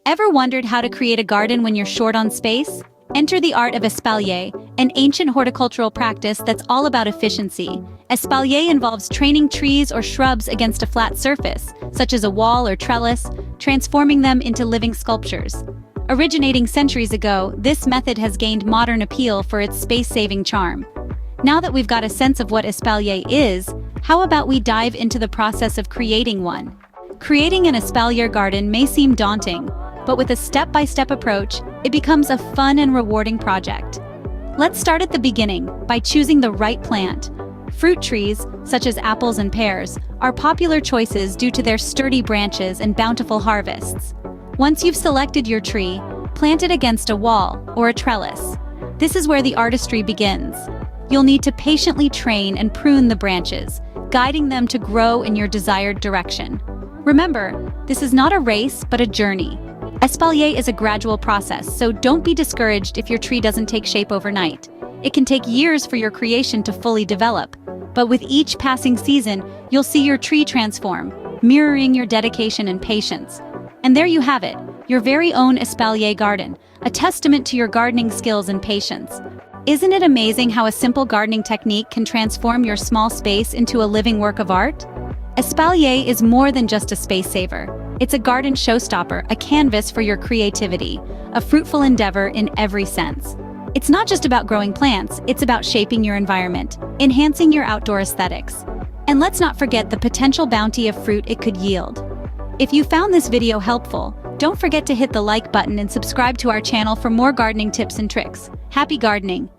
Ever wondered how to create a garden when you're short on space? Enter the art of Espalier, an ancient horticultural practice that's all about efficiency. Espalier involves training trees or shrubs against a flat surface, such as a wall or trellis, transforming them into living sculptures. Originating centuries ago, this method has gained modern appeal for its space-saving charm. Now that we've got a sense of what Espalier is, how about we dive into the process of creating one? Creating an Espalier garden may seem daunting, but with a step-by-step approach, it becomes a fun and rewarding project. Let's start at the beginning by choosing the right plant. Fruit trees, such as apples and pears, are popular choices due to their sturdy branches and bountiful harvests. Once you've selected your tree, plant it against a wall or a trellis. This is where the artistry begins. You'll need to patiently train and prune the branches, guiding them to grow in your desired direction. Remember, this is not a race, but a journey. Espalier is a gradual process, so don't be discouraged if your tree doesn't take shape overnight. It can take years for your creation to fully develop, but with each passing season, you'll see your tree transform, mirroring your dedication and patience. And there you have it, your very own Espalier garden, a testament to your gardening skills and patience. Isn't it amazing how a simple gardening technique can transform your small space into a living work of art? Espalier is more than just a space saver. It's a garden showstopper, a canvas for your creativity, a fruitful endeavor in every sense. It's not just about growing plants, it's about shaping your environment, enhancing your outdoor aesthetics. And let's not forget the potential bounty of fruit it could yield. If you found this video helpful, don't forget to hit the like button and subscribe to our channel for more gardening tips and tricks. Happy gardening!